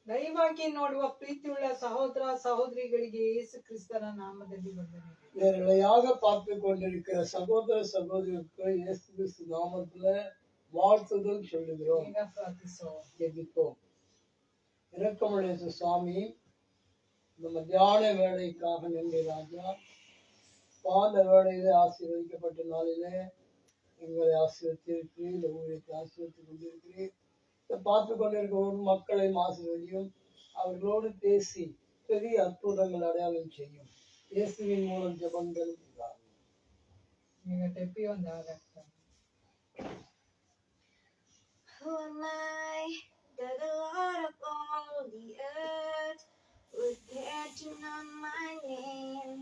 ದಯವಾಗಿ ನೋಡುವ ಪ್ರೀತಿಯುಳ್ಳ சகோதர சகோதரிಗಳಿಗೆ இயேசு கிறிஸ்தன நாமದಲ್ಲಿ ವಂದನೆ. நேரடியாக பார்த்து கொண்டிருக்கிற சகோதர சகோதரிகளுக்கு இயேசு கிறிஸ்து நாமத்துல வாழ்த்துதல் சொல்லுகிறோம். ஜெபிப்போம். இரக்கமுள்ள சுவாமி, இந்த மத்தியான வேலைக்காக நன்றி ராஜா. பாத வேளையிலே ஆசீர்வதிக்கப்பட்ட நாளிலே எங்களை ஆசீர்வதித்திருக்கிறீர், இந்த ஊழியத்தை ஆசீர்வதித்துக் கொண்டிருக்கிறீர். பார்த்து கொண்டிருக்கிற மக்களை ஆசீர்வதியும், அவர்களோடு பேசி பெரிய அற்புதங்கள் அடையாளம் செய்யும். இயேசுவின் மூலம் ஜெபங்கள். Who am I that the Lord of all the earth would care to know my name,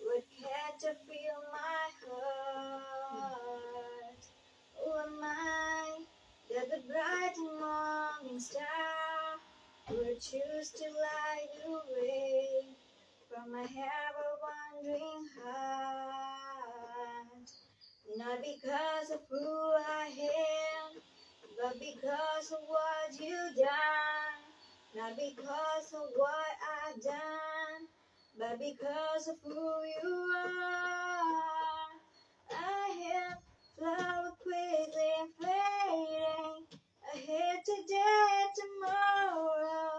would care to feel my heart? Who am I that the bright and morning star would choose to light the way from my ever-wandering heart? Not because of who I am, but because of what you've done. Not because of what I've done, but because of who you are. I am flower quickly fading, ahead today, tomorrow,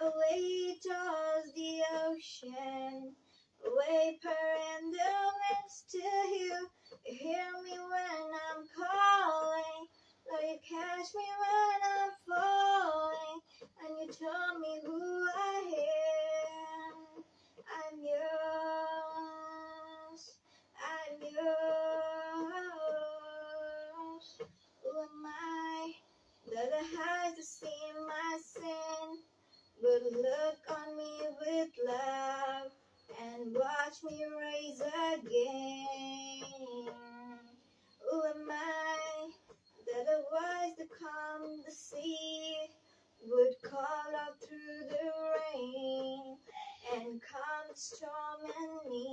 away towards the ocean, away per in the wind. Still you hear me when I'm calling. Lord, you catch me when I'm falling, and you tell me who I am. I'm yours, I'm yours. Who am I that the eyes have seen my sin, but look on me with love and watch me rise again? Who am I that the wise to calm the sea would call out through the rain and calm the storm and me?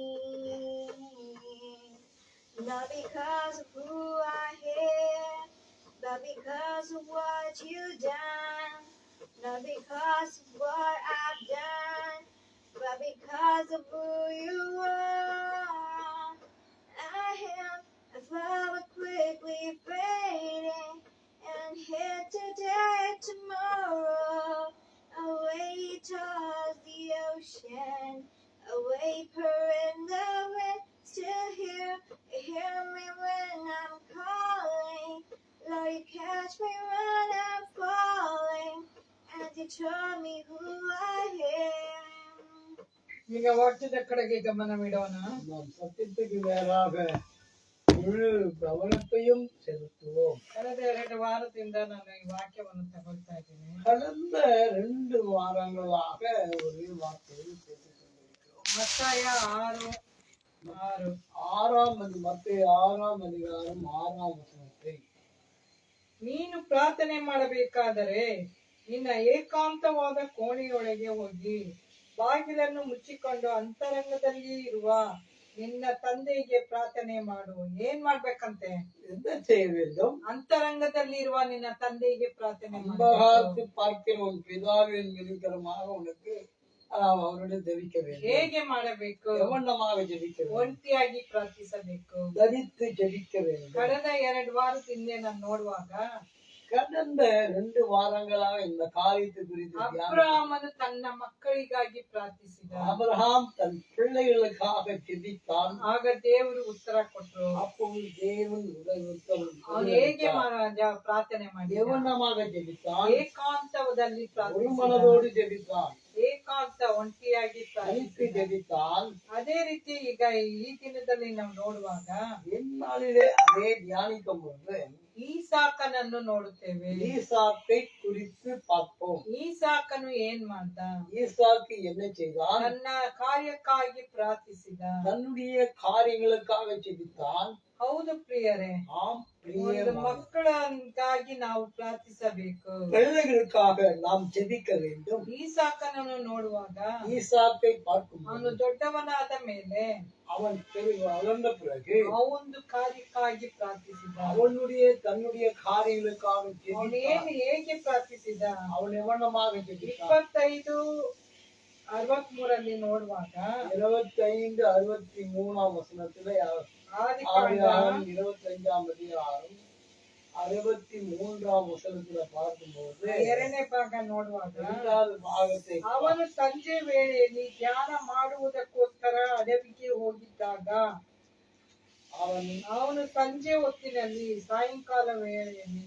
Not because of who I am, but because of what you've done. Not because of what I've done, but because of who you are. I am a flower quickly fading, and here today, tomorrow, away towards the ocean, away per in the wind. Still here, hear me when I'm calling. Lord, you catch me when I'm falling, and you tell me who I am. ಈಗ ವಾಕ್ಯದ ಕಡೆಗೆ ಗಮನವಿಡೋಣ. சத்தியத்துக்கு நேராக முழு கவனத்தையும் செலுத்துவோம். ಕಳೆದ 2 ವಾರದಿಂದ ನಾನು ಈ ವಾಕ್ಯವನ್ನು ತಗೊಳ್ತಾ ಇದ್ದೀನಿ. கடந்த 2 வாரங்களாக ஒரு வார்த்தையை கேட்டுக்கொண்டிருக்கிறோம். மತ್ತಾಯ 6:6. மத்தேயு 6ஆம் அதிகாரம் 6ஆம் வசனத்தை, ನೀನು ಪ್ರಾರ್ಥನೆ ಮಾಡಬೇಕಾದರೆ ನಿನ್ನ ಏಕಾಂತವಾದ ಕೋಣೆಯೊಳಗೆ ಹೋಗಿ ಬಾಗಿಲನ್ನು ಮುಚ್ಚಿಕೊಂಡು ಅಂತರಂಗದಲ್ಲಿ ಇರುವ ನಿನ್ನ ತಂದೆಗೆ ಪ್ರಾರ್ಥನೆ ಮಾಡು. ಏನ್ ಮಾಡ್ಬೇಕಂತೆ? என்ன செய்ய வேண்டும்? ಅಂತರಂಗದಲ್ಲಿ ಇರುವ ನಿನ್ನ ತಂದೆಗೆ ಪ್ರಾರ್ಥನೆ ಮಾಡು. பார்க்கிற உன் பிதாவின் விருக்கரமாக உனக்கு அவருடைய ஜெபிக்க வேண்டும். ಹೇಗೆ ಮಾಡಬೇಕು? எவண்ணமாக ஜெபிக்க வேண்டும்? ಒಂಟಿಯಾಗಿ ಪ್ರಾರ್ಥಿಸಬೇಕು, தரித்து ஜெபிக்க வேண்டும். ಕಳೆದ 2 ವಾರದ ಹಿಂದೆ ನಾನು ನೋಡುವಾಗ கடந்த 2 வாரங்களாக இந்த காரியத்தை குறித்து ಅಬ್ರಹಾಮನು ತನ್ನ ಮಕ್ಕಳಿಗಾಗಿ ಪ್ರಾರ್ಥಿಸಿದ. அபிரகாம் தன் பிள்ளைகளுக்காக ஜெபித்தான். ಆಗ ದೇವರು ಉತ್ತರ ಕೊಟ್ಟರು. அப்பொழுது தேவன் ಅವನು ಹೇಗೆ ಪ್ರಾರ್ಥನೆ ಮಾಡಿದ? எவண்ணமாக ஜெபித்தான்? ಏಕಾಂತದಲ್ಲಿ ஒரு மனதோடு ஜெபித்தான். ಏಕಾಂತ ಒಂಟಿಯಾಗಿ ஜெபித்தான். ಅದೇ ರೀತಿ ಈಗ ಈ ದಿನದಲ್ಲಿ ನಾವು ನೋಡುವಾಗ என்னாலிலே அதே தியானிக்கும் போது ಈಸಾಕನನ್ನು ನೋಡುತ್ತೇವೆ. ஈசாக்கை குறித்து பார்ப்போம். ಈಸಾಕನು ಏನ್ ಮಾಡ್ದ? ஈசாக்கு என்ன செய்தான்? ತನ್ನ ಕಾರ್ಯಕ್ಕಾಗಿ ಪ್ರಾರ್ಥಿಸಿದ. தன்னுடைய காரியங்களுக்காக ஜெபித்தான். ಹೌದು ಪ್ರಿಯರೇ, ஆம் ಒಂದು பிரியமான ಮಕ್ಕಳಕ್ಕಾಗಿ ನಾವು ಪ್ರಾರ್ಥಿಸಬೇಕು. பிள்ளைகளுக்காக நாம் ஜெபிக்க வேண்டும். ಈಸಾಕನನ್ನು ನೋಡುವಾಗ ஈசாக்கை பார்க்கும்போது ಅವನು ದೊಡ್ಡವನಾದ ಮೇಲೆ அவன் வளர்ந்த பிறகு ಅವನು ಕಾರ್ಯಕ್ಕಾಗಿ ಪ್ರಾರ್ಥಿಸಿದ. தன்னுடைய காரியங்களுக்காக ಅವನು ஜெபித்தான். ಹೇಗೆ ಪ್ರಾರ್ಥಿಸಿದ? அவன் எவனமாக ஜெபித்தான். 25:63 ನೋಡುವಾಗ 25:63 வசனத்துல ಆದಿಕಾಂಡ 25ஆம் அதிகாரம் 63ஆம் வசனத்துல பார்க்கும்போது 2ನೇ ಭಾಗ ನೋಡುವಾಗ 2வது ಭಾಗத்தை ಅವನು ಸಂಜೆ ವೇಳೆಯಲ್ಲಿ ಧ್ಯಾನ ಮಾಡುವುದಕ್ಕೋಸ್ಕರ ಅಡವಿಗೆ ಹೋಗಿದ್ದಾಗ ಅವನು ಸಂಜೆ ಹೊತ್ತಿನಲ್ಲಿ ಸಾಯಂಕಾಲ ವೇಳೆಯಲ್ಲಿ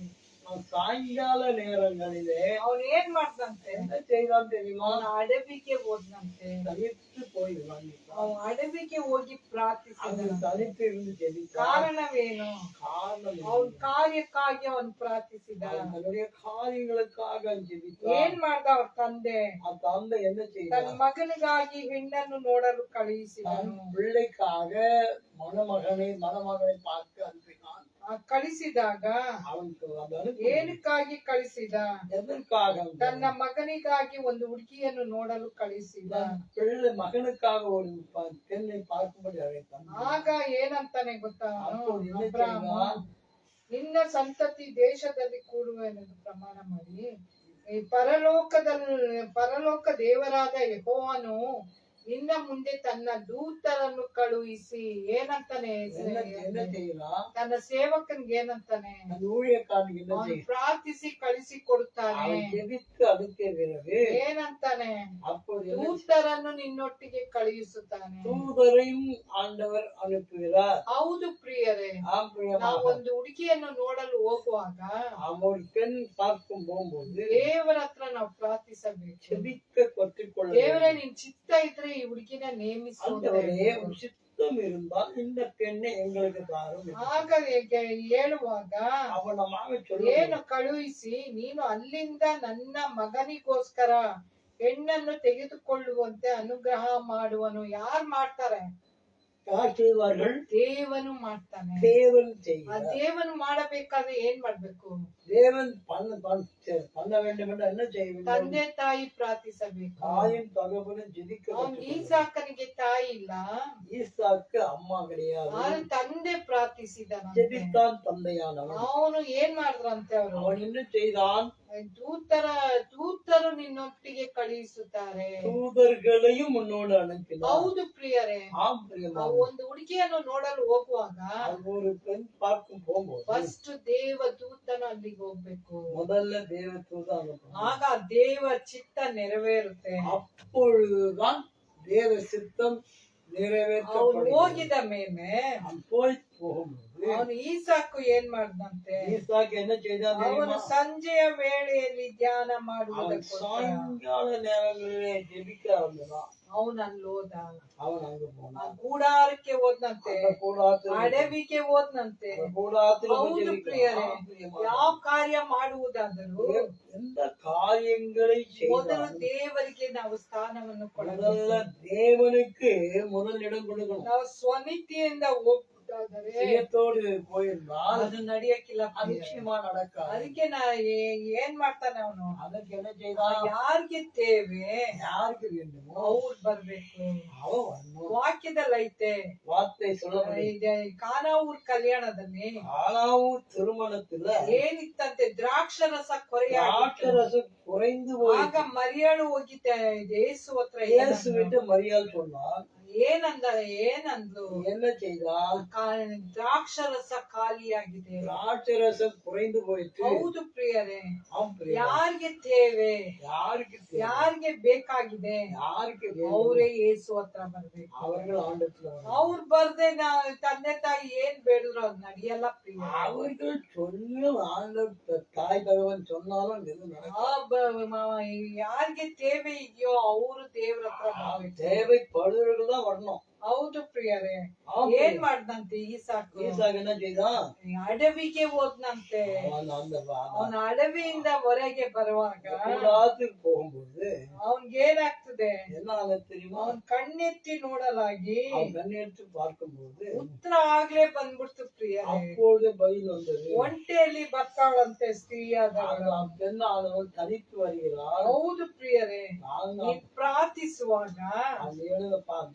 ಸಾಯಂಕಾಲ நேரங்களிலே ಅವನು ಏನ್ ಮಾಡ್ದಂತೆ? என்ன செய்தான் தெரியுமா? ಅವನು ಅಡವಿಗೆ ಹೋದಂತೆ. தனித்து போயிடுவான். ಅವನು ಅಡವಿಗೆ ಹೋಗಿ ಪ್ರಾರ್ಥಿಸಿದ. தனித்து இருந்து ஜெபித்தான். ಕಾರಣವೇನು? காரணம் ಅವನ ಕಾರ್ಯಕ್ಕಾಗಿ ಅವನು ಪ್ರಾರ್ಥಿಸಿದ. தன்னுடைய காரியங்களுக்காக ஜெபித்தான். ಏನ್ ಮಾಡ್ದ ಅವ್ರ ತಂದೆ? ಆ ತಂದೆ என்ன ತನ್ನ செய்தான்? ಮಗನಿಗಾಗಿ ಹೆಣ್ಣನ್ನು ನೋಡಲು ಕಳುಹಿಸಿದನು. பிள்ளைக்காக மணமகனை பார்க்க அனுப்பினான். ಕಳಿಸಿದಾಗ அவனுக்கு ಏನಕ್ಕಾಗಿ ಕಳಿಸಿದ? எதற்காக? ತನ್ನ ಮಗನಿಗಾಗಿ ಒಂದು ಹುಡುಗಿಯನ್ನು ನೋಡಲು ಕಳಿಸಿದ. பிள்ளை மகனுக்காக ஒரு பெண்ணை பார்க்கும்படி அழைத்தான். ಆಗ ಏನಂತಾನೆ ಗೊತ್ತಾ? அப்போது என்ன ಅಬ್ರಾಮ, செய்தான்? ನಿನ್ನ ಸಂತತಿ ದೇಶದಲ್ಲಿ ಕೂಡುವೆನೆಂದು ಪ್ರಮಾಣ ಮಾಡಿ ಈ ಪರಲೋಕ ದೇವರಾದ ಯೆಹೋವನು ನಿನ್ನ ಮುಂದೆ ತನ್ನ ದೂತರನ್ನು ಕಳುಹಿಸಿ ಏನಂತಾನೆ? என்ன செய்யலாம்? ತನ್ನ ಸೇವಕನಿಗೆ ಏನಂತಾನೆ? அந்த ஊழியக்காரனுக்கு என்ன ಅವನು செய்யலாம்? ಪ್ರಾರ್ಥಿಸಿ ಕಳಿಸಿ ಕೊಡುತ್ತಾನೆ. அவன் ஜெபித்து அதுக்கு பிறகு ಏನಂತಾನೆ? அப்போது ದೂತರನ್ನು ನಿನ್ನೊಟ್ಟಿಗೆ ಕಳುಹಿಸುತ್ತಾನೆ. தூதரையும் ஆண்டவர் அனுப்புகிறார். ಹೌದು ಪ್ರಿಯರೇ, ஆம் பிரியமான ನಾವು ಒಂದು ಹುಡುಗಿಯನ್ನು ನೋಡಲು ಹೋಗುವಾಗ ஒரு பெண் பார்க்கும் போகும்போது ದೇವರ ಹತ್ರ ನಾವು ಪ್ರಾರ್ಥಿಸಬೇಕು. ஜெபிக்க கற்றுக்கொள்ள ದೇವರೇ, வேண்டும். ನಿನ್ ಚಿತ್ತ ಇದ್ರೆ ಈ ಹುಡುಗಿನ ನೇಮಿಸು. ஆண்டவரே, உன் சித்தம் இருந்தால் இந்த பெண்ணை எங்களுக்கு தாரும் என்று ಆಗ ಹೇಳುವಾಗ அவனமாக ಏನು சொல்ல ಕಳುಹಿಸಿ ನೀನು ಅಲ್ಲಿಂದ ನನ್ನ ಮಗನಿಗೋಸ್ಕರ ಹೆಣ್ಣನ್ನು ತೆಗೆದುಕೊಳ್ಳುವಂತೆ ಅನುಗ್ರಹ ಮಾಡುವನು. ಯಾರು ಮಾಡ್ತಾರೆ? செய்வார்கள். ದೇವನು ಮಾಡ್ತಾನೆ. தேவன் ಆ செய்கிறார். ದೇವನು ಮಾಡಬೇಕಾದ್ರೆ ಏನ್ ಮಾಡ್ಬೇಕು? தேவன் பண்ண வேண்டும் என்று என்ன செய்ய வேண்டும்? ತಂದೆ ತಾಯಿ ಪ್ರಾರ್ಥಿಸಬೇಕು. தாயும் தகவலும் ஜெபிக்க ಅವನ್ கற்றுக்கொள்ள வேண்டும். ಈಸಾಕನಿಗೆ ತಾಯಿ ಇಲ್ಲ, ஈசாக்கு அம்மா கிடையாது. ಆದ್ರೆ ತಂದೆ ಪ್ರಾರ್ಥಿಸಿದನ. ஜெபித்தான் தந்தையானவன். ಅವನು ಏನ್ ಮಾಡಿದ್ರಂತೆ? ಅವರು அவன் என்ன செய்தான்? ದೂತರು ನಿನ್ನೊಟ್ಟಿಗೆ ಕಳುಹಿಸುತ್ತಾರೆ. தூதர்களையும் முன்னோடு அனுப்பினான். ಹೌದು ಪ್ರಿಯರೇ, ஆம் பிரியமான ನಾವು ಒಂದು ಹುಡುಗಿಯನ್ನು ನೋಡಲು ಹೋಗುವಾಗ ஒரு பெண் பார்க்கும் போகும்போது ಫಸ್ಟ್ ದೇವ ದೂತನು ಅಲ್ಲಿಗೆ ಹೋಗ್ಬೇಕು. முதல்ல தேவ தூதன் அனுப்பணும். ಆಗ ದೇವ ಚಿತ್ತ ನೆರವೇರುತ್ತೆ. அப்பொழுதுதான் தேவ சித்தம் ಅವನು நிறைவேற்றப்படுகிறது. ಹೋಗಿದ ಮೇಲೆ அவன் போய் போகும்போது ಅವನು ಈಸಾಕು ಏನ್ ಮಾಡ್ದಂತೆ? ஈசாக்கு என்ன செய்தான் ಅವನು தெரியுமா? ಸಂಜೆಯ ವೇಳೆಯಲ್ಲಿ ಧ್ಯಾನ அவன் ಮಾಡುವುದಕ್ಕೋಸ್ಕರ சாயங்கால நேரங்களிலே ஜெபிக்க ஆரம்பிச்சான். ಅವನು ಅಲ್ಲಿ ಹೋದ. அவன் அங்க ಆ போனான். ಗೂಡಾರಕ್ಕೆ ಹೋದ್ನಂತೆ, அந்த கூடாரத்தில் ಅಡವಿಗೆ ಹೋದ್ನಂತೆ. அந்த கூடாரத்தில் போய் ಹೌದು ஜெபிக்கிறான். ಪ್ರಿಯರೇ, ஆம் பிரியமான ಯಾವ ಕಾರ್ಯ ಮಾಡುವುದಾದರೂ எந்த காரியங்களை ಮೊದಲು செய்தாலும் ದೇವರಿಗೆ ನಾವು ಸ್ಥಾನವನ್ನು முதல்ல ಕೊಡಬೇಕು. தேவனுக்கு முதலிடம் கொடுக்கணும். ನಾವು ಸ್ವನೀತಿಯಿಂದ ಹೋಗ್ಬಿಟ್ಟಾದರೆ சுயத்தோடு போயிருந்தால் ಅದು ನಡೆಯಕ್ಕಿಲ್ಲ அது ಪ್ರಿಯರೇ. நிச்சயமா நடக்காது. ಅದಕ್ಕೆ ಏನ್ ಮಾಡ್ತಾನೆ ಅವನು? அதற்கு என்ன செய்தான்? ಯಾರಿಗೆ ತೇವೆ யாருக்கு வேண்டுமோ ಅವ್ರು ಬರ್ಬೇಕು. அவன் வரணும். ವಾಕ್ಯದಲ್ಲಿ ಐತೆ, வார்த்தை சொல்லப்படும். ಇದೆ ಕಾನಾವೂರ್ ಕಲ್ಯಾಣದಲ್ಲಿ ஆனாவும் திருமணத்துல ಏನಿತ್ತಂತೆ? ದ್ರಾಕ್ಷರಸ ಕೊರೆಯಾಗಿತ್ತು. திராட்சரசம் குறைந்து ಆಗ போய் ಮರಿಯಾಳು ಹೋಗಿದ್ದೆ ಯೇಸು ಹತ್ರ. இயேசு விட்டு மரியாள் சொன்னார். ಏನಂದ್ಲು? என்ன செய்தால்? ದ್ರಾಕ್ಷರಸ ಖಾಲಿಯಾಗಿದೆ. திராட்சரசம் குறைந்து போயிட்டு. ಹೌದು ಪ್ರಿಯರೇ, ஆம் பிரியரே. ಯಾರಿಗೆ ತೇವೆ, யாருக்கு தேவை? ಯಾರಿಗೆ ಬೇಕಾಗಿದೆ யாருக்கு வேணும்? ಅವರೇ ಯೇಸು ಹತ್ರ ಬರ್ಬೇಕು. அவர்கள் ஆண்டத்துல வரணும். ಅವ್ರು ಬರ್ದೆ ತಂದೆ ತಾಯಿ ಏನ್ ಬೇಡಿದ್ರು ಅದ್ ನಡೆಯಲ್ಲ ಪ್ರಿಯ. அவர்கள் சொன்ன ஆண்டவர் தாய் தகவன் சொன்னாலும் இது நடக்கும். ಯಾರಿಗೆ ತೇವೆ ಇದೆಯೋ ಅವರು ದೇವ್ರ ಹತ್ರ ಬರ್ಬೇಕು. தேவைப்படுவர்கள் தான் வரணும். ಹೌದು ಪ್ರಿಯರೇ, ஆம் ಏನ್ ಮಾಡ್ದಂತೆ ಈಸಾಕು? ஈசாக்கு என்ன செய்தான்? ಅಡವಿಗೆ ಹೋದ್ನಂತೆ. ಅವನ ಅಡವಿಯಿಂದ ಹೊರಗೆ ಬರುವಾಗ கூடாரத்துக்கு போகும்போது ಅವನ್ಗೇನಾಗ್ತದೆ? என்ன ஆகுது தெரியுமா? ಅವನ್ ಕಣ್ಣೆತ್ತಿ ನೋಡಲಾಗಿ அவன் கண்ணெடுத்து பார்க்கும்போது ಉತ್ತರ ಆಗ್ಲೇ ಬಂದ್ಬಿಡ್ತು ಪ್ರಿಯರೇ. அப்பொழுது பதில் வந்தது. ಒಂಟೆಯಲ್ಲಿ ಬರ್ತಾಳಂತೆ ಸ್ತ್ರೀಯಾದವಳು. அந்த பெண்ணானவள் தனித்து வருகிறாள். ಹೌದು ಪ್ರಿಯರೇ, நான் ನೀನ್ ಪ್ರಾರ್ಥಿಸುವಾಗ, அந்த ஏழுல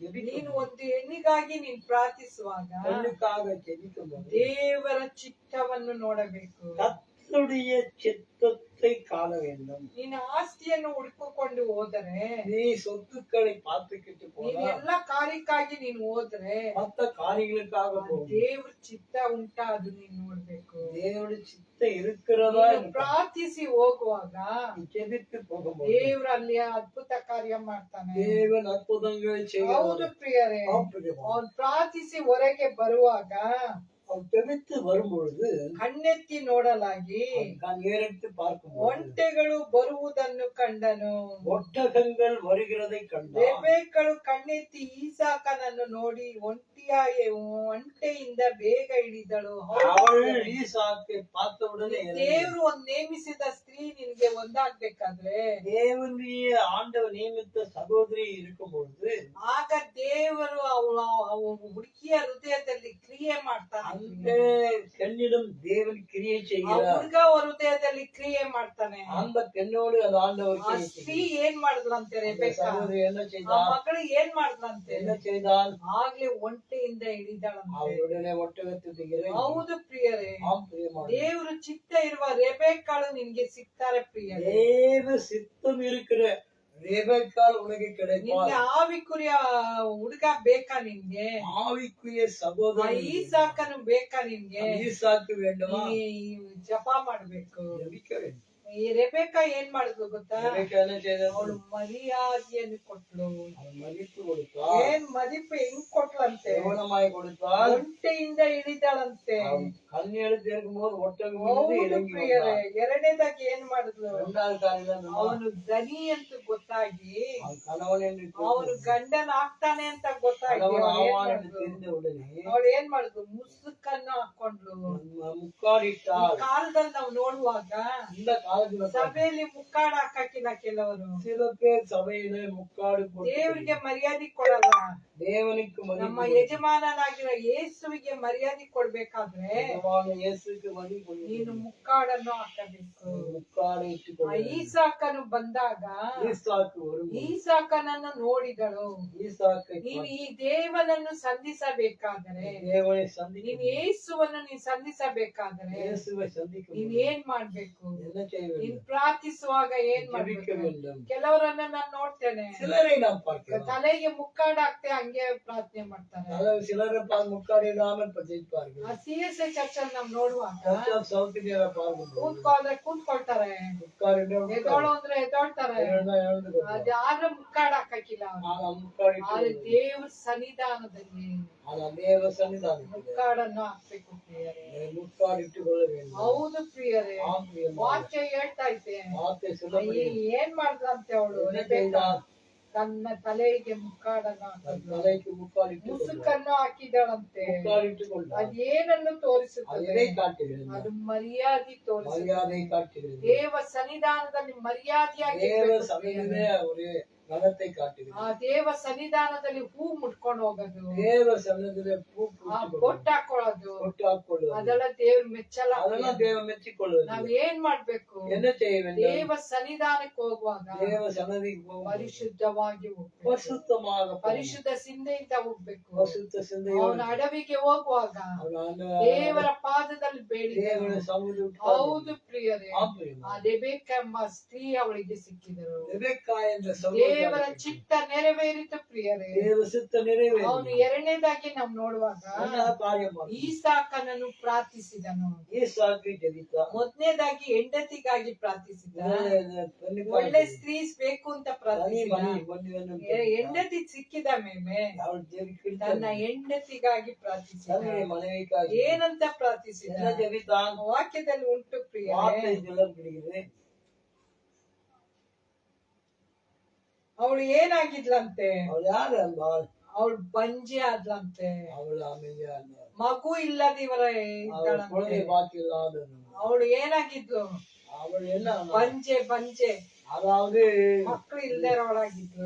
ನೀನು ಒಂದು ಹೆಣ್ಣಿಗಾಗಿ ನೀನ್ ಪ್ರಾರ್ಥಿಸುವಾಗ பெண்ணுக்காக ஜெபிக்கும்போது ದೇವರ ಚಿತ್ತವನ್ನು ನೋಡಬೇಕು. கர்த்தருடைய சித்தத்தை காண வேண்டும். ನೀನು ಆಸ್ತಿಯನ್ನು ಹುಡುಕಿಕೊಂಡು ಹೋದರೆ, நீ சொத்துக்களை பார்த்துக்கிட்டு ನೀನ್ போனா ಎಲ್ಲಾ ಕಾರ್ಯಕ್ಕಾಗಿ ನೀನು ಹೋದ್ರೆ மத்த காரியங்களுக்காக போகும். ದೇವ್ರ ಚಿತ್ತ ಉಂಟಾ ಅದು ನೀನ್ ನೋಡ್ಬೇಕು. தேவனுடைய சித்தம் இருக்கிறதா ನೀನು ಪ್ರಾರ್ಥಿಸಿ ಹೋಗುವಾಗ நீ ஜெபித்து போகும்போது ದೇವ್ರು ಅಲ್ಲಿ ಅದ್ಭುತ ಕಾರ್ಯ ಮಾಡ್ತಾನೆ. தேவன் அற்புதங்களை ಹೌದು செய்கிறார். ಪ್ರಿಯರೇ, ಅವನ್ ಪ್ರಾರ್ಥಿಸಿ ಹೊರಗೆ ಬರುವಾಗ அவன் ஜெபித்து வரும்பொழுது ಕಣ್ಣೆತ್ತಿ ನೋಡಲಾಗಿ நான் ஏறெடுத்து பார்க்கும்போது ಒಂಟೆಗಳು ಬರುವುದನ್ನು ಕಂಡನು. ஒட்டகங்கள் வருகிறதை கண்டான். ರೆಬೆಕ್ಕಳು ಕಣ್ಣೆತ್ತಿ ಈಸಾಕನನ್ನು ನೋಡಿ ಒಂಟೆಯಿಂದ ಬೇಗ ಹಿಡಿದಳು. அவள் ஈசாக்கை பார்த்தவுடனே ದೇವ್ರು ಒಂದ್ ನೇಮಿಸಿದ ಸ್ತ್ರೀ ನಿನ್ಗೆ ಒಂದಾಗ್ಬೇಕಾದ್ರೆ, தேவனுடைய ஆண்டவர் நியமித்த சகோதரி இருக்கும்பொழுது ಆಗ ದೇವರು ಹುಡುಗಿಯ ಹೃದಯದಲ್ಲಿ ಕ್ರಿಯೆ ಮಾಡ್ತಾನೆ. அந்த பெண்ணிடம் தேவன் கிரியை ಆ செய்கிறார். ಹುಡುಗ ಹೃದಯದಲ್ಲಿ ಕ್ರಿಯೆ ಮಾಡ್ತಾನೆ. அந்த பெண்ணோடு அந்த ஆண்டவர் ಆ கிரியை ಸ್ತ್ರೀ செய்கிறார். ಏನ್ ಮಾಡಿದ್ಲಂತೆ? அந்த ರೆಬೆಕ್ಕ சகோதரி என்ன ಆ செய்தார்? ಮಗಳು ಏನ್ ಮಾಡಿದ್ಲಂತೆ? என்ன செய்தால் ಆಗ್ಲೇ ಒಂಟೆಯಿಂದ ಹಿಡಿದಳಂತೆ. அவருடனே ஒட்டகத்துக்கு ಹೌದು ಪ್ರಿಯರೇ, ஆம் பிரியமான ದೇವ್ರ ಚಿತ್ತ ಇರುವ ರೆಬೆಕ್ಕಳು ನಿನ್ಗೆ ಸಿಗ್ತಾರೆ ಪ್ರಿಯರೇ. தேவ சித்தம் இருக்கிற ರೇಬೆಕ್ಕಾಲ್ உனக்கு ನಿನ್ಗೆ கிடைப்பார். ಆವಿ ಕುರಿಯ ಹುಡುಗ ಬೇಕಾ ನಿನ್ಗೆ? ஆவிக்குரிய ಆ சகோதரன் ಈಸಾಕನು ಬೇಕಾ ನಿನ್ಗೆ? ஈசாக்கு வேண்டுமா? ನೀ ಜಪ ಮಾಡ್ಬೇಕು. ஜெபிக்க வேண்டும். ಈ ರೆಬೆಕ್ಕ ಏನ್ ಮಾಡಿದ್ಲು ಗೊತ್ತಾ? ರೇಬೆಕ್ಕಾ என்ன செய்தாள்? ಅವಳು ಮರ್ಯಾದೆಯನ್ನು ಕೊಟ್ಲು. அவன் மதிப்பு கொடுத்தாள். ಏನ್ ಮದಿப்பு ಹೆಂಗ್ ಕೊಟ್ಲಂತೆ? கவனமாய் கொடுத்தாள். ಒಂಟೆಯಿಂದ ಹಿಡಿದಳಂತೆ. அவன் கண் எடுத்து இருக்கும்போது ஒட்டகம் ಹೌದು இறங்கி ಪ್ರಿಯರೇ, வந்தான். ಎರಡನೇದಾಗಿ ಏನ್ ಮಾಡಿದ್ಲು? இரண்டாவது காரியம் ಅವನು ದನಿ ಅಂತ ಗೊತ್ತಾಗಿ, அவன் கணவன் என்று ಅವನು ಗಂಡನ ಆಗ್ತಾನೆ ಅಂತ ಗೊತ್ತಾಗಿ கணவன் ಅವಳು ಏನ್ ஆவான் என்று ಮಾಡಿದ್ಲು? தெரிந்த உடனே ಅವಳು ಏನ್ ಮಾಡಿದ್ಲು? ಮುಸುಕನ್ನು ಹಾಕೊಂಡ್ಲು. முக்காடிட்டாள். ಕಾಲದಲ್ಲಿ ನಾವು ನೋಡುವಾಗ இந்த காலத்துல ಸಭೆಯಲ್ಲಿ ಮುಕ್ಕಾಡ ಹಾಕಿಲ್ಲ ಕೆಲವರು. சில பேர் சபையில முக்காடு போட்டு ದೇವರಿಗೆ ಮರ್ಯಾದೆ ಕೊಡಲ್ಲ. தேவனுக்கு ನಮ್ಮ மதிப்பு ಯಜಮಾನನಾಗಿರೋ ಯೇಸುವಿಗೆ ಮರ್ಯಾದೆ ಕೊಡ್ಬೇಕಾದ್ರೆ கொடுத்து, இயேசுக்கு மதிப்பு ನೀನು கொடுத்து, ಮುಕ್ಕಾಡನ್ನು ಹಾಕಬೇಕು. முக்காடு ಆ இட்டுக்கொள்ள ಈಸಾಕನು ಬಂದಾಗ ஈசாக்கு வரும். ಈಸಾಕನನ್ನು ನೋಡಿದಳು. ஈசாக்கை ನೀನು ಈ ದೇವನನ್ನು ಸಂಧಿಸಬೇಕಾದರೆ, தேவனை ನೀನ್ சந்திக்க ಯೇಸುವನ್ನು ನೀನ್ ಸಂಧಿಸಬೇಕಾದರೆ இயேசுவை சந்திக்க ನೀನ್ ಏನ್ ಮಾಡ್ಬೇಕು? என்ன செய்ய ನೀನ್ வேண்டும்? ಪ್ರಾರ್ಥಿಸುವಾಗ ಏನ್ ஜெபிக்க ಮಾಡ್ಬೇಕು? வேண்டும். ಕೆಲವರನ್ನ ನಾನು ನೋಡ್ತೇನೆ, சிலரை நாம் பார்க்கிறோம். ತಲೆಗೆ ಮುಕ್ಕಾಡಾಕ್ತೆ ಹಂಗೆ ಪ್ರಾರ್ಥನೆ ಮಾಡ್ತಾರೆ. அதாவது சிலரை முக்காடு இல்லாமல் ஜெயிப்பார்கள். ಆ CSI ಚರ್ಚ್ ಅಲ್ಲಿ ನಾವ್ ನೋಡುವಾಗ சர்ச் ಆಫ್ ಸೌತ್ ಇಂಡಿಯಾ பார்க்கும்போது ಕೂತ್ಕೊಂಡ್ರೆ ಕೂತ್ಕೊಳ್ತಾರೆ, முக்காடு ಎದೋಳು ಅಂದ್ರೆ ಎದೋಳ್ತಾರೆ. ಅದಾದ್ರೆ ಮುಕ್ಕಾಡ್ ಹಾಕಿಲ್ಲ ಅವ್ರು. முக்காடு ಆದ್ರೆ ದೇವ್ರ ಸನ್ನಿಧಾನದಲ್ಲಿ தேவ சன்னிதானம் ಮುಕ್ಕಾಡನ್ನು ಹಾಕ್ಬೇಕು ಪ್ರಿಯರೇ. முக்காடு இட்டுக்கொள்ள வேண்டும். ಹೌದು ಪ್ರಿಯರೇ, ஆம் பிரியமான ವಾಕ್ಯ ಹೇಳ್ತಾ ಐತೆ. வார்த்தை சொல்லப்படி ಏನ್ ಮಾಡ್ದಂತೆ ಅವಳು? என்ன செய்தால் ತನ್ನ ತಲೆಗೆ ಮುಕ್ಕಾಡನ್ನು ಹಾಕಿದ್ಳು. தலைக்கு முக்காடு இட்டுக்கொள்ள ಮುಸುಕನ್ನು ಹಾಕಿದಳಂತೆ. முக்காடு இட்டுக்கொள்ள ಅದೇನನ್ನು ತೋರಿಸುತ್ತದೆ? எதை காட்டுகிறது? ಅದು ಮರ್ಯಾದೆ ತೋರಿಸುತ್ತದೆ. மரியாதை காட்டுகிறது. ದೇವ ಸನ್ನಿಧಾನದಲ್ಲಿ ಮರ್ಯಾದೆಯಾಗಿ தேவ ಇರ್ಬೇಕು சபையிலே ಪ್ರಿಯರೇ. ஒரு கனத்தை காட்டுகிறது. ಆ ದೇವ ಸನ್ನಿಧಾನದಲ್ಲಿ ಹೂ ಮುಟ್ಕೊಂಡು ಹೋಗೋದು, தேவ சன்னதிலே பூ ಆ ಬೊಟ್ಟು ಹಾಕೊಳ್ಳೋದು, பொட்டு ಹಾಕೊಳ್ಳುವುದು ಅದೆಲ್ಲ ದೇವ್ರ ಮೆಚ್ಚಲ್ಲ. அதெல்லாம் தேவ மெச்சிக்கொள்வது. ನಾವ್ ಏನ್ ಮಾಡ್ಬೇಕು? என்ன செய்ய வேண்டும்? ದೇವ ಸನ್ನಿಧಾನಕ್ಕೆ ಹೋಗುವಾಗ தேவ சன்னதிக்கு போகும் ಪರಿಶುದ್ಧವಾಗಿ ಹೋಗ್ಬೇಕು. பரிசுத்தமாக போகணும். ಪರಿಶುದ್ಧ ಸಿಂಧೆಯಿಂದ ಹೋಗ್ಬೇಕು. பரிசுத்த சிந்தையோடு ಅವನ ಅಡವಿಗೆ ಹೋಗುವಾಗ ದೇವರ ಪಾದದಲ್ಲಿ ಬೇಡಿದನು. தேவனை சமூக ಹೌದು ಪ್ರಿಯರೇ, ಆ ರೆಬೆಕ್ಕ ಎಂಬ ಸ್ತ್ರೀ ಅವಳಿಗೆ ಸಿಕ್ಕಿದರು. ரெபெக்கா என்ற சகோதரி ದೇವರ ಚಿತ್ತ ನೆರವೇರಿತು ಪ್ರಿಯರೇ. தேவ சித்த நிறைவேறிತು. ಅವನು ಎರಡನೇದಾಗಿ ನಾವು ನೋಡುವಾಗ என்ன காரியம் ಮಾಡಿದ? ಈಸಾಕನನ್ನು ಪ್ರಾರ್ಥಿಸಿದನು. ஈசாக்கு ஜெபித்தான். ಮೊದಲನೇದಾಗಿ ಹೆಂಡತಿಗಾಗಿ ಪ್ರಾರ್ಥಿಸಿದ. பெண்ணுக்காக ಒಳ್ಳೆ ಸ್ತ್ರೀ ಬೇಕು ಅಂತ தனி ಪ್ರಾರ್ಥಿಸಿದ. மணி பொண்ணு வேணும். ಹೆಂಡತಿ ಸಿಕ್ಕಿದ ಮೇಲೆ அவள் ஜெபிக்கிட்ட ತನ್ನ ಹೆಂಡತಿಗಾಗಿ ಪ್ರಾರ್ಥಿಸಿದ. தன்னுடைய மனைவிக்காக ಏನಂತ ಪ್ರಾರ್ಥಿಸಿದ? என்ன ஜெபித்தான்? ವಾಕ್ಯದಲ್ಲಿ ಉಂಟು ಪ್ರಿಯರೇ. வார்த்தை சொல்லப்படுகிறது. ಅವಳು ಏನಾಗಿದ್ಲಂತೆ? அவள் யாரு ಅಂಬಾள்? ಅವಳು ಬಂಜೆ ಆದ್ಲಂತೆ, அவள் அமைதியா ಮಗು ಇಲ್ಲದಿವರೇ அவள் குழந்தை பாக்கியில்லாத ಅವಳು ಏನಾಗಿದ್ಲು? அவள் என்ன ಬಂಜೆ அதாவது ಮಕ್ಕಳು ಇಲ್ದೇ ಇರೋಳಾಗಿದ್ಲು.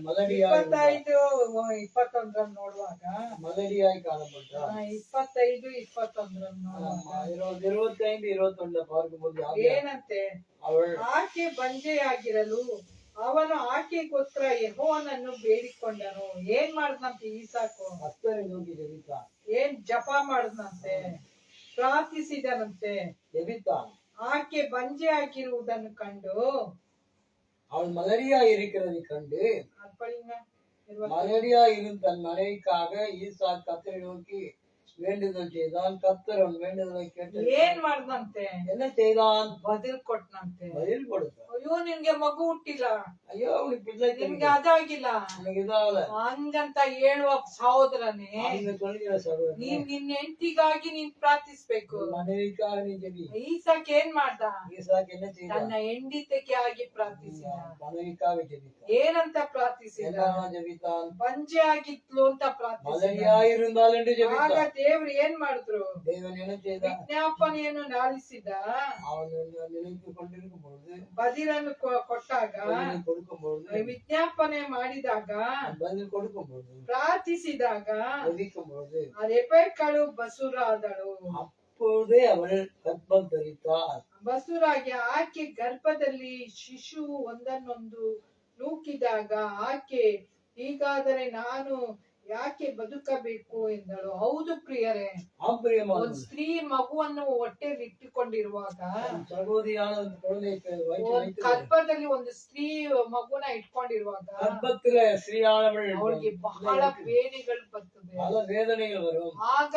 மலடியாய் 21 ನೋಡುವಾಗ மலடியாய் காணப்பட்ட 25-21 ನೋಡುವಾಗ 25-21 பார்க்கும்போது ಏನಂತೆ? அவள் ಆಕೆ ಬಂಜೆಯಾಗಿರಲು ಅವನು ಆಕೆಗೋಸ್ಕರ ಯೆಹೋವನನ್ನು ಬೇಡಿಕೊಂಡನು. ಏನ್ ಮಾಡ್ದಂತೆ ಈಸಾಕು? கர்த்தரை நோக்கி ஜெபித்தான். ಏನ್ ಜಪ ಮಾಡ್ದಂತೆ, ಪ್ರಾರ್ಥಿಸಿದನಂತೆ. ஜெபித்தான். ಆಕೆ ಬಂಜೆ ಆಗಿರುವುದನ್ನು ಕಂಡು, அவள் மலடியா இருக்கிறதை கண்டு, ಅಪ್ಪಳಿಂಗ மலடியா இருந்து தன் மனைவிக்காக ஈசா கர்த்தரை நோக்கி வேண்டுதல் செய்தான். கர்த்தர் அவன் வேண்டுதலை கேட்டு ಏನ್ ಮಾಡ್ದಂತೆ? என்ன செய்தான்? ಬದಿಲ್ ಕೊಟ್ನಂತೆ. பதில் கொடுத்தான். ಅಯ್ಯೋ ನಿನ್ಗೆ ಮಗು ಹುಟ್ಟಿಲ್ಲ, ஐயோ அவனுக்கு பிள்ளை ನಿನ್ಗೆ ಅದಾಗಿಲ್ಲ எனக்கு இதாகல ಹಂಗಂತ ಹೇಳುವ ಸಹೋದರನೇ, அவங்க சொல்லிக்கிற சகோதரன் ನೀನ್ ನಿನ್ನ ಹೆಂಡತಿಗಾಗಿ ನೀನ್ ಪ್ರಾರ್ಥಿಸ್ಬೇಕು. மனைவிக்காக நீ ஜெபி. ಈಸಾಕ್ ಏನ್ ಮಾಡ್ದ? ஈசாக்கு என்ன செய்தான்? ತನ್ನ ಹೆಂಡತಿಗಾಗಿ ಪ್ರಾರ್ಥಿಸಿದ. மனைவிக்காக ஜெபித்தான். ಏನಂತ ಪ್ರಾರ್ಥಿಸಿದ? என்ன ஜெபித்தான்? ಬಂಜೆ ಆಗಿತ್ಲು ಅಂತ ಪ್ರಾರ್ಥಿಸಿದ. மலடியா இருந்தால் என்று ಆಗ ஜெபித்தான். ದೇವ್ರು ಏನ್ ಮಾಡಿದ್ರು? தேவன் என்ன செய்தான்? ವಿಜ್ಞಾಪನೆಯನ್ನು ನಾಲಿಸಿದ. அவன் நினைத்து கொண்டிருக்கும் பொழுது, ಬದಿಲನ್ನು ಕೊಟ್ಟಾಗ, பதிலை கொடுக்கும் பொழுது, ವಿಜ್ಞಾಪನೆ ಮಾಡಿದಾಗ, பதில் கொடுக்கும் பொழுது, ಪ್ರಾರ್ಥಿಸಿದಾಗ ஜெபிக்கும் பொழுது, ರೆಬೆಕ್ಕಳು ಬಸುರಾದಳು. அப்பொழுதே அவள் கர்ப்பம் தரித்தாள். ಬಸುರಾಗಿ ಆಕೆ ಗರ್ಭದಲ್ಲಿ ಶಿಶು ಒಂದನ್ನೊಂದು ನೂಕಿದಾಗ ಆಕೆ, ಹೀಗಾದರೆ ನಾನು ಯಾಕೆ ಬದುಕಬೇಕು ಎಂದಳು. ಹೌದು ಪ್ರಿಯರೇ, ஆம்பரியமான ಒಂದ್ ಸ್ತ್ರೀ ಮಗುವನ್ನು ಹೊಟ್ಟೆಯಲ್ಲಿ ಇಟ್ಟುಕೊಂಡಿರುವಾಗ, சகோதரியான ஒரு குழந்தை ಒಂದ್ ಗರ್ಭದಲ್ಲಿ ಒಂದು ಸ್ತ್ರೀ ಮಗುನ ಇಟ್ಕೊಂಡಿರುವಾಗ கர்ப்பத்துல ஸ்ரீயானவள் ಅವಳಿಗೆ ಬಹಳ ಬೇನೆಗಳು ಬರ್ತದೆ. பல வேதனைகள் வரும். ಆಗ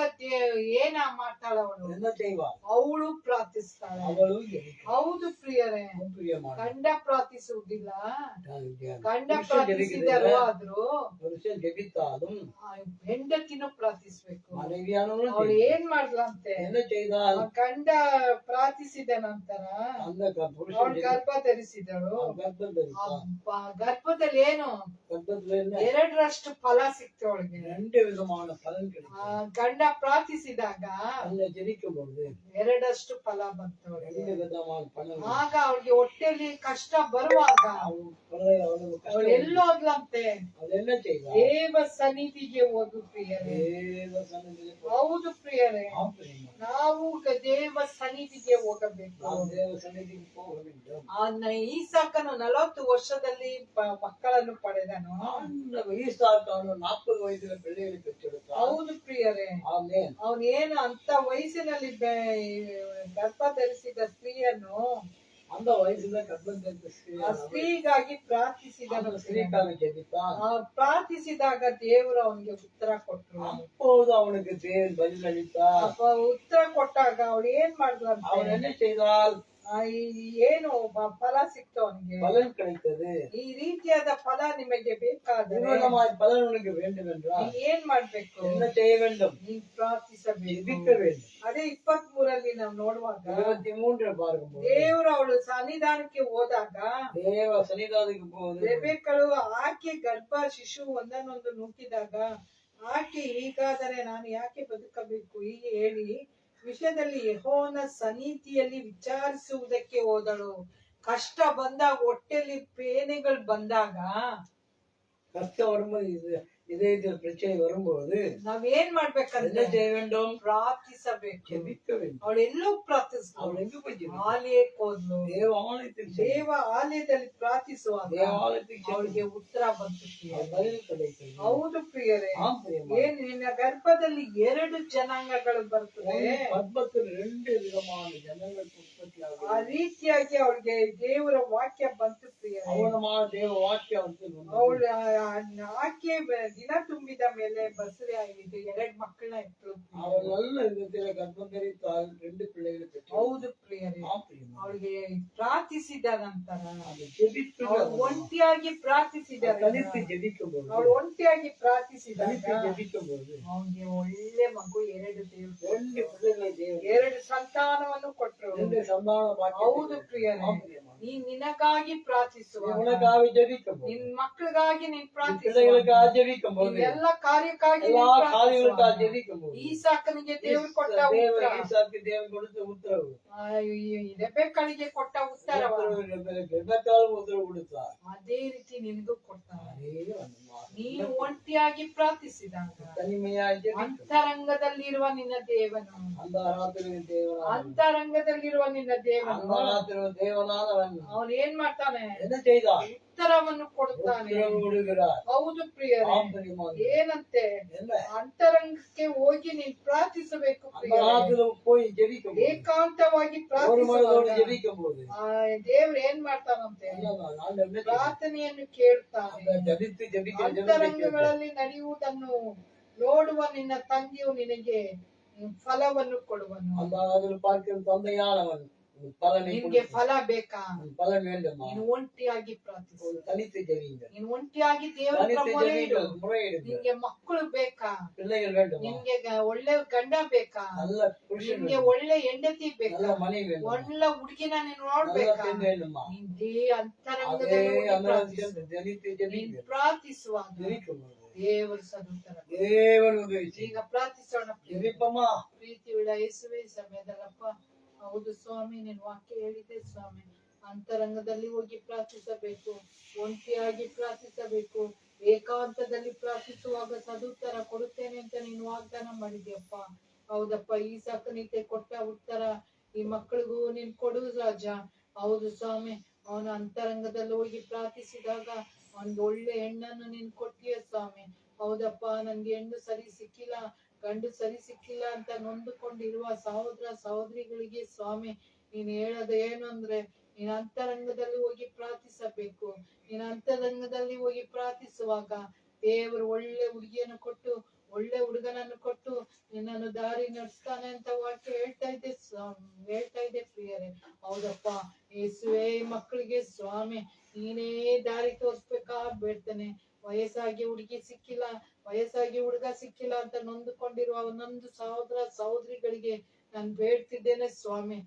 ಏನ ಮಾಡ್ತಾಳ ಅವಳು? என்ன செய்வாள்? ಅವಳು ಪ್ರಾರ್ಥಿಸ್ತಾಳೆ. அவளும் ஜெபித்தாள். ಹೌದು ಪ್ರಿಯರೇ, பிரியமான ಗಂಡ ಪ್ರಾರ್ಥಿಸುವುದಿಲ್ಲ, ಗಂಡ புருஷன் ಪ್ರಾರ್ಥಿಸಿದರು ஜெபிக்கிறது. ಆದ್ರೂ புருஷன் ஜெபித்தாலும் ಹೆಂಡತಿನೂ ಪ್ರಾರ್ಥಿಸ್ಬೇಕು. மனைவியானவளும் ಅವಳು ஜெபித்தாள். ಏನ್ ಮಾಡ್ಲಂತೆ? என்ன செய்தால்? ಗಂಡ ಪ್ರಾರ್ಥಿಸಿದ ನಂತರ அந்த புருஷன் ಅವಳು ಗರ್ಭ ಧರಿಸಿದಳು. கர்ப்பம் தரித்தாள். ಗರ್ಭದಲ್ಲಿ ಏನು கர்ப்பத்துல என்ன 2ರಷ್ಟು ಫಲ ಸಿಕ್ತು ಅವಳಿಗೆ. 2 விதமான பலன் கிடைக்கும். ಗಂಡ ಪ್ರಾರ್ಥಿಸಿದಾಗ அந்த ஜெபிக்கும் பொழுது 2ರಷ್ಟು ಫಲ ಬಂತು ಅವಳಿಗೆ. 2 விதமான பலன். ಆಗ ಅವಳಿಗೆ ಹೊಟ್ಟೆಯಲ್ಲಿ ಕಷ್ಟ ಬರುವಾಗ அவளுக்கு ಅವಳು கஷ்டம். ಎಲ್ಲೋದ್ಲಂತೆ? அது என்ன செய்தால்? ದೇವ ಸನ್ನಿಧಿಗೆ ಹೋಗು ಪ್ರಿಯರೇ. தேவ சந்நிதியிலே ಹೌದು ಪ್ರಿಯರೇ, ஆம்பரியமான ನಾವು ದೇವ ಸನ್ನಿಧಿಗೆ ಹೋಗಬೇಕು. நாம் தேவ சந்நிதிக்கு போக வேண்டும். ಈಸಾಕನು 40 ವರ್ಷದಲ್ಲಿ ಮಕ್ಕಳನ್ನು ಪಡೆದನು. ஈசாக்கான 40 வயதுல பிள்ளைகளை பெற்றெடுத்தான். ಹೌದು ಪ್ರಿಯರೇ, ஆமென். ಅವನೇನು ಅಂತ ವಯಸ್ಸಿನಲ್ಲಿ ಗರ್ಭ ಧರಿಸಿದ ಸ್ತ್ರೀಯನ್ನು, அந்த வயசுல கர்ப்பம் தரித்த ಆ ಸ್ತ್ರೀಗಾಗಿ ಪ್ರಾರ್ಥಿಸಿದನು. அந்த ஸ்திரீக்காக ஜெபித்தான். ಪ್ರಾರ್ಥಿಸಿದಾಗ ದೇವರು ಅವನಿಗೆ ಉತ್ತರ ಕೊಟ್ಟರು. அப்போது அவனுக்கு தேவன் பதில் அளித்தார். ಉತ್ತರ ಕೊಟ್ಟಾಗ ಅವಳು ಏನ್ ಮಾಡ್ಲಂತೆ? அவன் என்ன செய்தால்? ಏನು ಫಲ ಸಿಕ್ತು ಅವನಿಗೆ? பலன் கிடைத்தது. ಈ ರೀತಿಯಾದ ಫಲ ನಿಮಗೆ ಬೇಕಾದರೆ விதமாய் பலன் உனக்கு வேண்டும் என்றால் ನೀನ್ ಏನ್ ಮಾಡ್ಬೇಕು? என்ன செய்ய வேண்டும்? ನೀನ್ ಪ್ರಾರ್ಥಿಸಬೇಕು. ஜெபிக்க வேண்டும். ಅದೇ 23 ನಾವು ನೋಡುವಾಗ 23 பார்க்கும்போது ದೇವರು ಅವಳು ಸನ್ನಿಧಾನಕ್ಕೆ ಹೋದಾಗ தேவ சன்னிதானத்துக்கு போகுது. ರೆಬೆಕ್ಕಳು ಆಕೆ ಗರ್ಭ ಶಿಶು ಒಂದನ್ನೊಂದು ನೂಕಿದಾಗ ಆಕೆ, ಹೀಗಾದರೆ ನಾನು ಯಾಕೆ ಬದುಕಬೇಕು ಹೀಗೆ ಹೇಳಿ ವಿಷಯದಲ್ಲಿ ಯೆಹೋವನ ಸನ್ನಿಧಿಯಲ್ಲಿ ವಿಚಾರಿಸುವುದಕ್ಕೆ ಹೋದಳು. ಕಷ್ಟ ಬಂದಾಗ, ಹೊಟ್ಟೆಯಲ್ಲಿ ಬೇನೆಗಳು ಬಂದಾಗ, கஷ்டம் வரும்போது இதயத்தில் பிரச்சனை வரும்போது ನಾವೇನ್ என்ன ಮಾಡ್ಬೇಕಂದ್ರೆ செய்ய வேண்டும்? ಪ್ರಾರ್ಥಿಸಬೇಕು. ஜெபிக்க வேண்டும். ಅವಳು ಎಲ್ಲೋ ಪ್ರಾರ್ಥಿಸ್ಲು, அவள் எங்க போய் ஜெபித்தாள்? ಆಲಯಕ್ಕೆ ಹೋದ್ಲು. தேவாலயத்துக்கு சென்று ದೇವ ಆಲಯದಲ್ಲಿ ಪ್ರಾರ್ಥಿಸುವಾಗ தேவாலயத்துக்கு சென்று ಅವಳಿಗೆ ಉತ್ತರ ಬಂತು. பதில் கிடைத்தது. ಹೌದು ಪ್ರಿಯರೇ, ஆம் பிரியமானவர்களே. ಏನ್ ನಿನ್ನ ಗರ್ಭದಲ್ಲಿ 2 ಜನಾಂಗಗಳು ಬರ್ತದೆ. கர்ப்பத்தில் 2 விதமான ஜனங்கள் உற்பத்தி ಆ ஆகும். ರೀತಿಯಾಗಿ ಅವಳಿಗೆ ದೇವರ ವಾಕ್ಯ ಬಂತು ಪ್ರಿಯರೇ. அவனமான தேவ வாக்கியம் வந்து ಅವಳು ಆಕೆ ದಿನ ತುಂಬಿದ ಮೇಲೆ ಬಸರೆ ಆಗಿದೆ, 2 ಮಕ್ಕಳನ್ನ ಇತ್ತು. அவள் நல்ல விதத்தில கர்ப்பம் தரித்தால் 2 பிள்ளைகளை பெற்றாள். ಹೌದು ಪ್ರಿಯರೇ, ஆம் பிரியமானவர்களே. ಅವಳಿಗೆ ಪ್ರಾರ್ಥಿಸಿದ ನಂತರ அது ஜெபித்து ಅವಳು ಒಂಟಿಯಾಗಿ ಪ್ರಾರ್ಥಿಸಿದ தனித்து ஜெபிக்கும்போது ಅವಳು ಒಂಟಿಯಾಗಿ ಪ್ರಾರ್ಥಿಸಿದಾಗ தனித்து ஜெபிக்கும்போது ಅವನಿಗೆ ಒಳ್ಳೆ ಮಗು 2 ದೇವರು 2 பிள்ளைகளை தேவன் 2 ಸಂತಾನವನ್ನು ಕೊಟ್ಟರು. 2 சந்தான பாக்கியம். ಹೌದು ಪ್ರಿಯರೇ, ஆம் பிரியமானவர்களே. ನೀನ್ நினಗಾಗಿ ಪ್ರಾರ್ಥಿಸುವ நீ உனக்காக ஜெபிக்கும் போது ನಿನ್ ಮಕ್ಕಳಿಗಾಗಿ ನೀನ್ நீ ಪ್ರಾರ್ಥಿಸುವ பிள்ளைகளுக்காக ஜெபிக்கும் போது ಎಲ್ಲ ಕಾರ್ಯಕ್ಕಾಗಿ எல்லா ನೀನ್ காரியங்களுக்காக ಪ್ರಾರ್ಥಿಸುವಾಗ ஜெபிக்கும் போது ಈಸಾಕನಿಗೆ ದೇವರು ಕೊಟ್ಟ ಉತ್ತರ ஈசாக்கு தேவன் கொடுத்த உத்தரவு ರೆಬೆಕ್ಕಳಿಗೆ ಕೊಟ್ಟ ಉತ್ತರವ ரெபெக்காள் உத்தரவு கொடுத்தார். ಅದೇ ರೀತಿ ನಿನಗೂ ಕೊಡ್ತಾನೆ. அதே அந்த மாதிரி ನೀನು ಒಂಟಿಯಾಗಿ ಪ್ರಾರ್ಥಿಸಿದಾಗ தனிமையாய் ஜெபிக்கும் ಅಂತರಂಗದಲ್ಲಿರುವ ನಿನ್ನ ದೇವನು அந்த ராத்திரி தேவனான ಅಂತರಂಗದಲ್ಲಿರುವ ನಿನ್ನ ದೇವನು அந்த ராத்திரி தேவனானவன் ಅವನು ಏನ್ ಮಾಡ್ತಾನೆ? என்ன செய்தான்? ಉತ್ತರವನ್ನು ಕೊಡ್ತಾನೆ. உத்தரவு கொடுக்கிறார். ಹೌದು ಪ್ರಿಯರೇ, ஆம் பிரியமானவர்களே. ಏನಂತೆ? என்ன? ಅಂತರಂಗಕ್ಕೆ ಹೋಗಿ ನೀನ್ ಪ್ರಾರ್ಥಿಸಬೇಕು அந்த ಪ್ರಿಯರೇ. ராத்திரி போய் ஜெபிக்கும் போது, ಏಕಾಂತವಾಗಿ ஒரு மனதோடு ಪ್ರಾರ್ಥಿಸುವಾಗ ஜெபிக்கும் போது ದೇವ್ರು ಏನ್ ಮಾಡ್ತಾನಂತೆ? அவ்வளவுதான். ஆண்டவர் என்ன செய்தார்? ಪ್ರಾರ್ಥನೆಯನ್ನು ಕೇಳ್ತಾನೆ. அந்த ஜெபித்து ஜெபிக்கிற ஜெபத்தை கேட்டார். ಅಂತರಂಗಗಳಲ್ಲಿ ನಡೆಯುವುದನ್ನು ನೋಡುವ ನಿನ್ನ ತಂದೆಯು ನಿನಗೆ ಫಲವನ್ನು ಕೊಡುವನು. அந்த அதில் பார்க்கிற தந்தையானவன் பலனை ನಿನ್ಗೆ கொடுப்பார். ಫಲ ಬೇಕಾ? பலன் வேண்டுமா? ನೀನು ಒಂಟಿಯಾಗಿ ಪ್ರಾರ್ಥಿಸು. ஒரு தனித்து ஜெபிங்கள். ನೀನು ಒಂಟಿಯಾಗಿ ದೇವರ தனித்து ಮೊರೆ ಇಡು. ஜெபிங்கள், முறையிடுங்கள். ನಿನ್ಗೆ ಮಕ್ಕಳು ಬೇಕಾ? பிள்ளைகள் வேண்டுமா? ನಿನ್ಗೆ ಒಳ್ಳೆ ಗಂಡ ಬೇಕಾ? நல்ல புருஷன் ನಿನ್ಗೆ வேண்டுமா? ಒಳ್ಳೆ ಹೆಂಡತಿ ಬೇಕಾ? நல்ல மனைவி வேண்டுமா? ಒಳ್ಳೆ ಹುಡುಗಿನ ನೀನು நல்ல ನೋಡ್ಬೇಕಾ? பெண் வேண்டுமா? ನಿಂದೇ அதே ಅಂತರಂಗದಲ್ಲಿ ಹೋಗಿ அந்த ಪ್ರಾರ್ಥಿಸು. ஜெபித்து ನೀನ್ ஜெபிங்கள். ಪ್ರಾರ್ಥಿಸುವಾಗ ஜெபிக்கும் போது ದೇವರು ಸದುತ್ತರ. தேவன் உதவி செய்யும். ಈಗ ಪ್ರಾರ್ಥಿಸೋಣ. ஜெபிப்போமா? ಪ್ರೀತಿಯುಳ್ಳ ಯೇಸುವೆ ಸಮಯದಲ್ಲಪ್ಪ, ಹೌದು ಸ್ವಾಮಿ, ನಿನ್ ವಾಕ್ಯ ಹೇಳಿದೆ ಸ್ವಾಮಿ, ಅಂತರಂಗದಲ್ಲಿ ಹೋಗಿ ಪ್ರಾರ್ಥಿಸಬೇಕು, ಒಂಟಿಯಾಗಿ ಪ್ರಾರ್ಥಿಸಬೇಕು, ಏಕಾಂತದಲ್ಲಿ ಪ್ರಾರ್ಥಿಸುವಾಗ ಸದುತ್ತರ ಕೊಡುತ್ತೇನೆ ಅಂತ ನೀನು ವಾಗ್ದಾನ ಮಾಡಿದ್ಯಪ್ಪ. ಹೌದಪ್ಪ, ಈ ಸಾಕನಿತೆ ಕೊಟ್ಟ ಉತ್ತರ ಈ ಮಕ್ಕಳಿಗೂ ನೀನ್ ಕೊಡು ರಾಜ. ಹೌದು ಸ್ವಾಮಿ, ಅವನ ಅಂತರಂಗದಲ್ಲಿ ಹೋಗಿ ಪ್ರಾರ್ಥಿಸಿದಾಗ ಒಂದ್ ಒಳ್ಳೆ ಹೆಣ್ಣನ್ನು ನೀನ್ ಕೊಟ್ಟಿಯ ಸ್ವಾಮಿ. ಹೌದಪ್ಪ, ನನ್ಗೆ ಹೆಣ್ಣು ಸರಿ ಸಿಕ್ಕಿಲ್ಲ, ಗಂಡು ಸರಿ ಸಿಕ್ಕಿಲ್ಲ ಅಂತ ನೊಂದುಕೊಂಡಿರುವ ಸಹೋದರ ಸಹೋದರಿಗಳಿಗೆ ಸ್ವಾಮಿ ನೀನ್ ಹೇಳೋದು ಏನು ಅಂದ್ರೆ, ನೀನ್ ಅಂತರಂಗದಲ್ಲಿ ಹೋಗಿ ಪ್ರಾರ್ಥಿಸಬೇಕು. ನೀನ್ ಅಂತರಂಗದಲ್ಲಿ ಹೋಗಿ ಪ್ರಾರ್ಥಿಸುವಾಗ ದೇವರು ಒಳ್ಳೆ ಹುಡುಗಿಯನ್ನು ಕೊಟ್ಟು ಒಳ್ಳೆ ಹುಡುಗನನ್ನು ಕೊಟ್ಟು ನಿನ್ನನ್ನು ದಾರಿ ನಡೆಸ್ತಾನೆ ಅಂತ ವಾಕ್ಯ ಹೇಳ್ತಾ ಇದೆ ಸ್ವಾಮಿ, ಹೇಳ್ತಾ ಇದೆ ಪ್ರಿಯರೇ. ಹೌದಪ್ಪ ಯೇಸುವೇ, ಮಕ್ಕಳಿಗೆ ಸ್ವಾಮಿ ನೀನೇ ದಾರಿ ತೋರಿಸ್ಬೇಕಾ ಬೇಡ್ತಾನೆ. ವಯಸ್ಸಾಗಿ ಹುಡುಗಿ ಸಿಕ್ಕಿಲ್ಲ, ವಯಸ್ಸಾಗಿ ಹುಡುಗ ಸಿಕ್ಕಿಲ್ಲ ಅಂತ ನೊಂದುಕೊಂಡಿರುವ ಒಂದೊಂದು ಸಹೋದರ ಸಹೋದರಿಗಳಿಗೆ ನಾನು ಬೇಡ್ತಿದ್ದೇನೆ ಸ್ವಾಮಿ.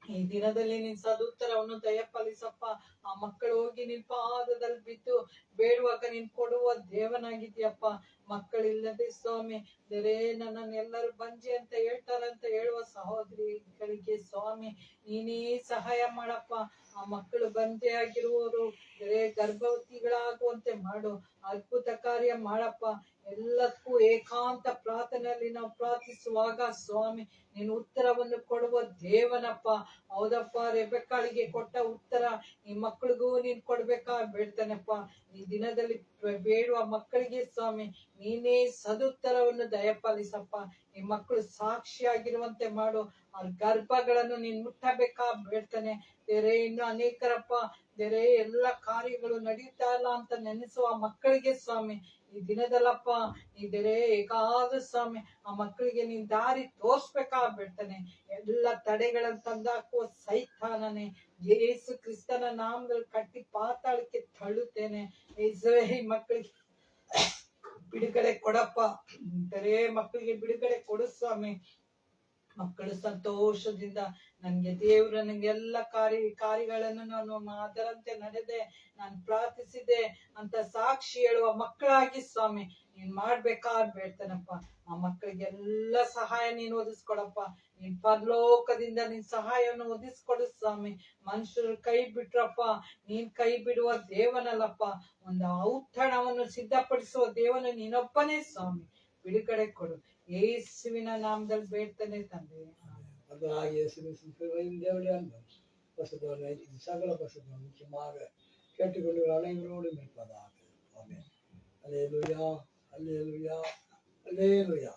ಈ ದಿನದಲ್ಲಿ ನಿನ್ ಸದುತ್ತರವನ್ನು ದಯಪಾಲಿಸಪ್ಪ. ಆ ಮಕ್ಕಳು ಹೋಗಿ ನಿನ್ ಪಾದದಲ್ಲಿ ಬಿದ್ದು ಬೇಡುವಾಗ ನೀನ್ ಕೊಡುವ ದೇವನಾಗಿದ್ಯಪ್ಪ. ಮಕ್ಕಳಿಲ್ಲದೆ ಸ್ವಾಮಿ ದೇವರೇ, ನನ್ನನ್ನು ಎಲ್ಲರೂ ಬಂಜಿ ಅಂತ ಹೇಳ್ತಾರಂತ ಹೇಳುವ ಸಹೋದರಿಗಳಿಗೆ ಸ್ವಾಮಿ ನೀನೇ ಸಹಾಯ ಮಾಡಪ್ಪ. ಆ ಮಕ್ಕಳು ಬಂಜೆ ಆಗಿರುವವರು ದೇವರೇ ಗರ್ಭವತಿಗಳಾಗುವಂತೆ ಮಾಡು, ಅದ್ಭುತ ಕಾರ್ಯ ಮಾಡಪ್ಪ. ಎಲ್ಲದಕ್ಕೂ ಏಕಾಂತ ಪ್ರಾರ್ಥನೆಯಲ್ಲಿ ನಾವು ಪ್ರಾರ್ಥಿಸುವಾಗ ಸ್ವಾಮಿ ನೀನು ಉತ್ತರವನ್ನು ಕೊಡುವ ದೇವನಪ್ಪ. ಹೌದಪ್ಪ, ರೆಬೆಕ್ಕಳಿಗೆ ಕೊಟ್ಟ ಉತ್ತರ ಈ ಮಕ್ಕಳಿಗೂ ನೀನ್ ಕೊಡ್ಬೇಕಾ ಬೇಡ್ತಾನಪ್ಪ. ಈ ದಿನದಲ್ಲಿ ಬೇಡುವ ಮಕ್ಕಳಿಗೆ ಸ್ವಾಮಿ ನೀನೇ ಸದುತ್ತರವನ್ನು ದಯಪಾಲಿಸಪ್ಪ. ಈ ಮಕ್ಕಳು ಸಾಕ್ಷಿಯಾಗಿರುವಂತೆ ಮಾಡು, ಅವ್ರ ಗರ್ಭಗಳನ್ನು ನೀನ್ ಮುಟ್ಟಬೇಕಾ ಬೇಡ್ತಾನೆ ದೇವರೇ. ಇನ್ನು ಅನೇಕರಪ್ಪ ದೇವರೇ, ಎಲ್ಲ ಕಾರ್ಯಗಳು ನಡೀತಾ ಇಲ್ಲ ಅಂತ ನೆನೆಸುವ ಮಕ್ಕಳಿಗೆ ಸ್ವಾಮಿ ಈ ದಿನದಲ್ಲಪ್ಪ ಈ ದೇವರೇ ಹೇಗಾದ್ರೂ ಸ್ವಾಮಿ ಆ ಮಕ್ಕಳಿಗೆ ನೀನ್ ದಾರಿ ತೋರ್ಸ್ಬೇಕಾ ಬೇಡ್ತಾನೆ. ಎಲ್ಲ ತಡೆಗಳನ್ನು ತಂದಾಕುವ ಸೈತಾನನೇ ಯೇಸು ಕ್ರಿಸ್ತನ ನಾಮದಲ್ಲಿ ಕಟ್ಟಿ ಪಾತಾಳಕ್ಕೆ ತಳ್ಳುತ್ತೇನೆ. ಯೇಸುವೇ, ಈ ಮಕ್ಕಳಿಗೆ ಬಿಡುಗಡೆ ಕೊಡಪ್ಪ. ದೇವರೇ, ಮಕ್ಕಳಿಗೆ ಬಿಡುಗಡೆ ಕೊಡು ಸ್ವಾಮಿ. ಮಕ್ಕಳು ಸಂತೋಷದಿಂದ ನನ್ಗೆ ದೇವ್ರ ನಂಗೆ ಎಲ್ಲ ಕಾರ್ಯಗಳನ್ನು ನಾನು ಅದರಂತೆ ನಡೆದೆ, ನಾನು ಪ್ರಾರ್ಥಿಸಿದೆ ಅಂತ ಸಾಕ್ಷಿ ಹೇಳುವ ಮಕ್ಕಳಾಗಿ ಸ್ವಾಮಿ ನೀನ್ ಮಾಡ್ಬೇಕಾದ್ ಬೇಡ್ತಾನಪ್ಪ. ಆ ಮಕ್ಕಳಿಗೆಲ್ಲ ಸಹಾಯ ನೀನು ಒದಗಿಸ್ಕೊಡಪ್ಪ. ನೀನ್ ಪರಲೋಕದಿಂದ ನಿನ್ ಸಹಾಯವನ್ನು ಒದಗಿಸ್ಕೊಡು ಸ್ವಾಮಿ. ಮನುಷ್ಯರು ಕೈ ಬಿಟ್ರಪ್ಪ, ನೀನ್ ಕೈ ಬಿಡುವ ದೇವನಲ್ಲಪ್ಪ. ಒಂದು ಔತಣವನ್ನು ಸಿದ್ಧಪಡಿಸುವ ದೇವನು ನೀನೊಬ್ಬನೇ ಸ್ವಾಮಿ. ಬಿಡುಗಡೆ ಕೊಡು ಯೇಸುವಿನ ನಾಮದಲ್ಲಿ ಬೇಡ್ತಾನೆ ತಂದೆ. சகல பசுத்தம் முக்கியமாக கேட்டுக்கொண்டு அனைவரோடும் இருப்பதாக. ஆமென். அல்லேலூயா, அல்லேலூயா, அல்லேலூயா.